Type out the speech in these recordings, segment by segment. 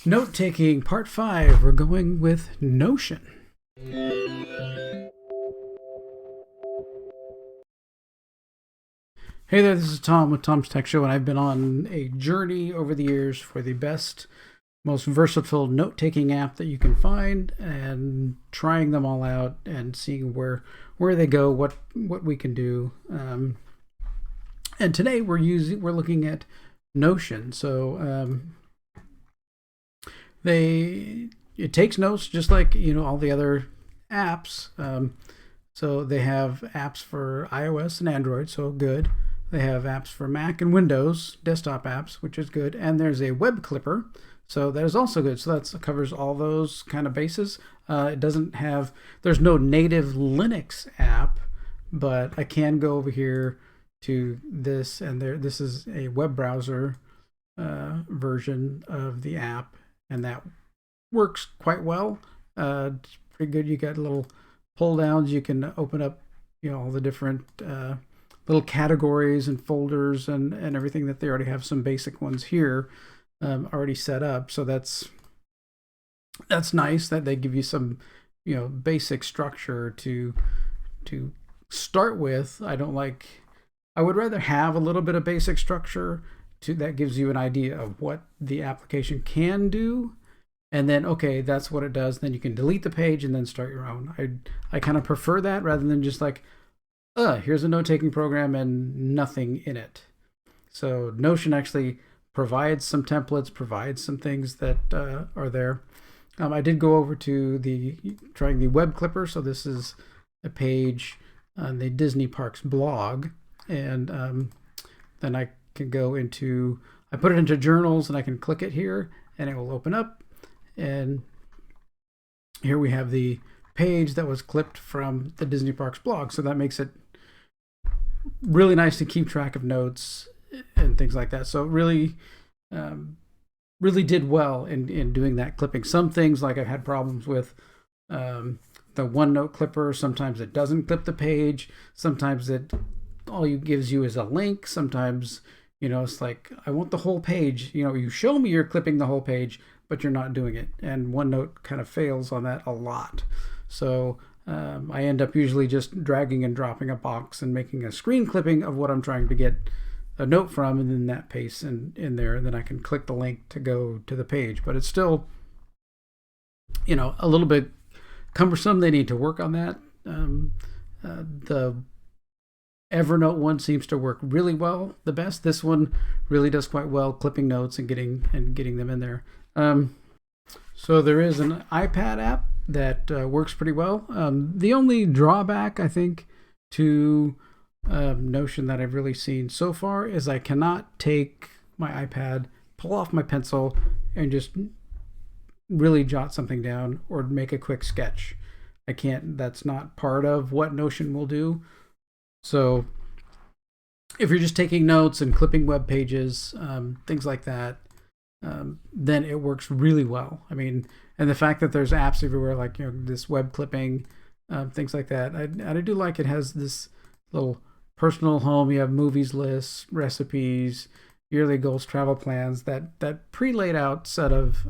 Note-taking, part 5. We're going with Notion. Hey there, this is Tom with Tom's Tech Show, and I've been on a journey over the years for the best, most versatile note-taking app that you can find, and trying them all out and seeing where they go, what we can do. And today we're looking at Notion. So it takes notes just like all the other apps. So they have apps for iOS and Android, so good. They have apps for Mac and Windows, desktop apps, which is good. And there's a web clipper, so that is also good. So that covers all those kind of bases. There's no native Linux app, but I can go over here to this, and this is a web browser version of the app, and that works quite well. It's pretty good. You got little pull downs. You can open up all the different little categories and folders and everything that they already have. Some basic ones here already set up, so that's nice that they give you some basic structure to start with. I would rather have a little bit of basic structure that gives you an idea of what the application can do, and then okay, that's what it does. Then you can delete the page and then start your own. I kind of prefer that rather than just like, here's a note-taking program and nothing in it. So Notion actually provides some templates, provides some things that are there. I did go over to trying the web clipper. So this is a page on the Disney Parks blog, and then I can go into, I put it into journals, and I can click it here and it will open up, and here we have the page that was clipped from the Disney Parks blog. So that makes it really nice to keep track of notes and things like that. So really did well in doing that clipping. Some things, like I've had problems with the OneNote clipper. Sometimes it doesn't clip the page. Sometimes it all you gives you is a link. Sometimes it's like, I want the whole page. You show me you're clipping the whole page, but you're not doing it. And OneNote kind of fails on that a lot. So I end up usually just dragging and dropping a box and making a screen clipping of what I'm trying to get a note from, and then that paste in there, and then I can click the link to go to the page. But it's still a little bit cumbersome. They need to work on that. The Evernote one seems to work really well, the best. This one really does quite well, clipping notes and getting them in there. So there is an iPad app that works pretty well. The only drawback, I think, to Notion that I've really seen so far is I cannot take my iPad, pull off my pencil, and just really jot something down or make a quick sketch. I can't. That's not part of what Notion will do. So if you're just taking notes and clipping web pages, things like that, then it works really well. I mean, and the fact that there's apps everywhere, like this web clipping, things like that. I do like it has this little personal home. You have movies lists, recipes, yearly goals, travel plans, that pre-laid out set of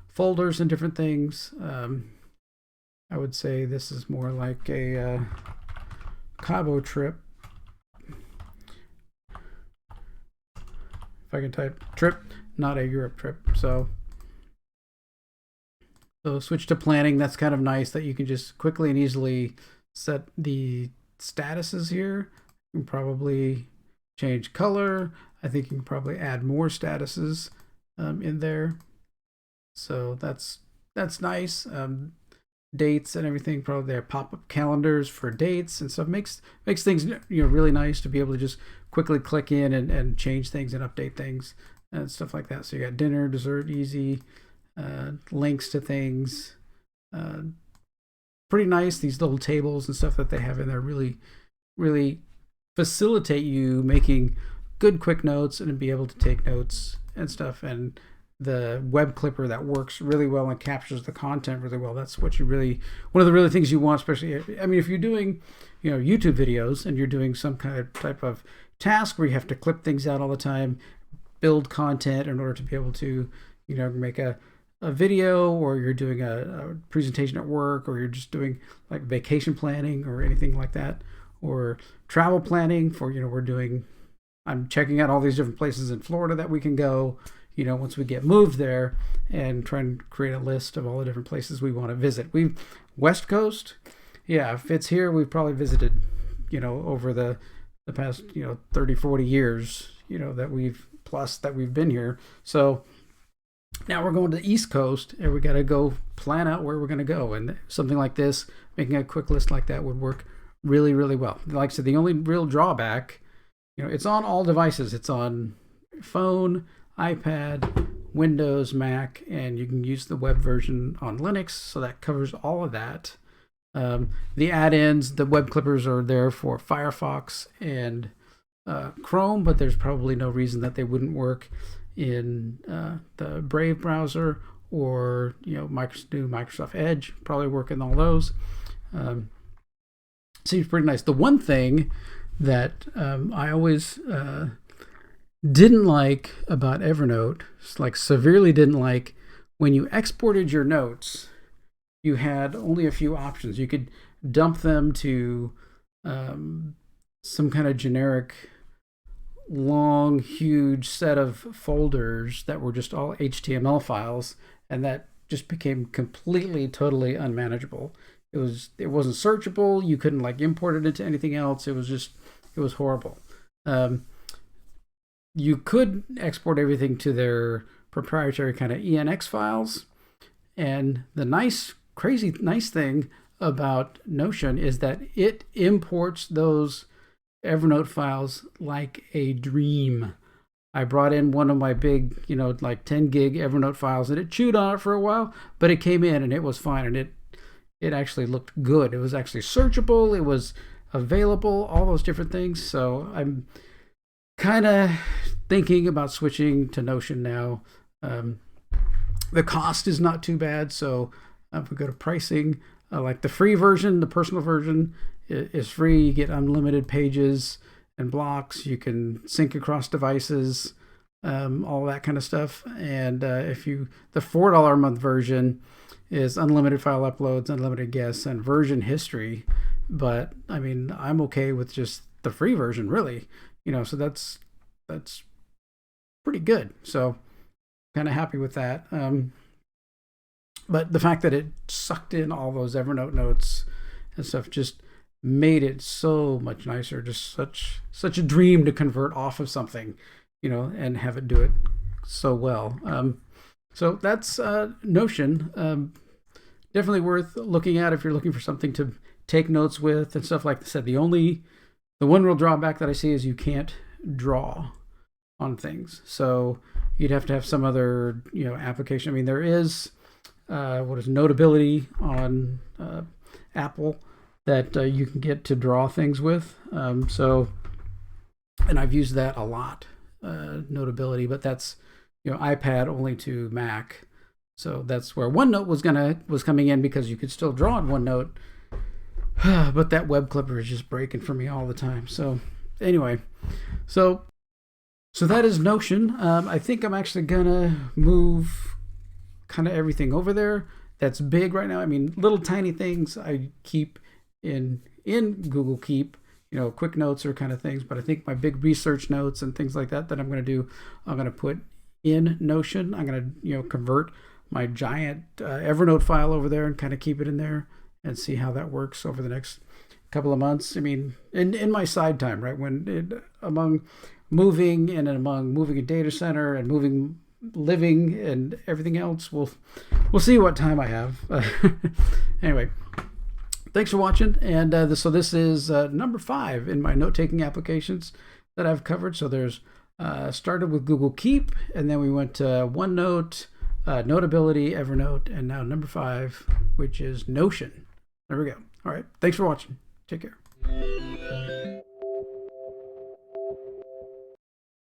folders and different things. I would say this is more like a Cabo trip. If I can type trip, not a Europe trip. So switch to planning. That's kind of nice that you can just quickly and easily set the statuses here. You can probably change color. I think you can probably add more statuses in there. So that's nice. Dates and everything, probably there pop-up calendars for dates and stuff. Makes things really nice to be able to just quickly click in and change things and update things and stuff like that. So you got dinner, dessert, easy, links to things. Pretty nice. These little tables and stuff that they have in there really facilitate you making good quick notes and be able to take notes and stuff. And the web clipper that works really well and captures the content really well. That's what one of the really things you want, especially, if you're doing, YouTube videos and you're doing some kind of type of task where you have to clip things out all the time, build content in order to be able to, make a video, or you're doing a presentation at work, or you're just doing like vacation planning or anything like that, or travel planning for, I'm checking out all these different places in Florida that we can go, once we get moved there, and try and create a list of all the different places we want to visit. West Coast, yeah, if it's here, we've probably visited, over the past, 30, 40 years, that we've been here. So now we're going to the East Coast, and we got to go plan out where we're going to go. And something like this, making a quick list like that would work really, really well. Like I said, the only real drawback, it's on all devices. It's on phone, iPad, Windows, Mac, and you can use the web version on Linux. So that covers all of that. The add-ins, the web clippers are there for Firefox and Chrome, but there's probably no reason that they wouldn't work in the Brave browser, or Microsoft Edge. Probably work in all those. Seems pretty nice. The one thing that I always didn't like about Evernote, like severely didn't like, when you exported your notes, you had only a few options. You could dump them to some kind of generic, long, huge set of folders that were just all HTML files, and that just became completely, totally unmanageable. It wasn't searchable. You couldn't import it into anything else. It was horrible. You could export everything to their proprietary kind of ENX files, and the crazy nice thing about Notion is that it imports those Evernote files like a dream. I brought in one of my big, 10 gig Evernote files, and it chewed on it for a while, but it came in and it was fine, and it actually looked good. It was actually searchable. It was available, all those different things. So I'm kind of thinking about switching to Notion now. The cost is not too bad. So if we go to pricing, like the free version, the personal version is free. You get unlimited pages and blocks. You can sync across devices, all that kind of stuff. And the $4 a month version is unlimited file uploads, unlimited guests, and version history. But I mean, I'm okay with just the free version, really. So that's pretty good. So kind of happy with that. But the fact that it sucked in all those Evernote notes and stuff just made it so much nicer. Just such a dream to convert off of something, and have it do it so well. So that's Notion. Definitely worth looking at if you're looking for something to take notes with and stuff. Like I said, the one real drawback that I see is you can't draw on things. So you'd have to have some other application. I mean, there is Notability on Apple that you can get to draw things with. And I've used that a lot, Notability, but that's iPad only to Mac. So that's where OneNote was coming in, because you could still draw on OneNote, but that web clipper is just breaking for me all the time. So anyway, so that is Notion. I think I'm actually gonna move kind of everything over there that's big right now. I mean, little tiny things I keep in Google Keep, quick notes or kind of things, but I think my big research notes and things like that I'm going to do, I'm going to put in Notion. I'm going to convert my giant Evernote file over there and kind of keep it in there and see how that works over the next couple of months. I mean, in my side time, right, among moving a data center and living and everything else, we'll see what time I have. Anyway, thanks for watching. And so this is number 5 in my note-taking applications that I've covered. So there's started with Google Keep, and then we went to OneNote, Notability, Evernote, and now number 5, which is Notion. There we go. All right. Thanks for watching. Take care.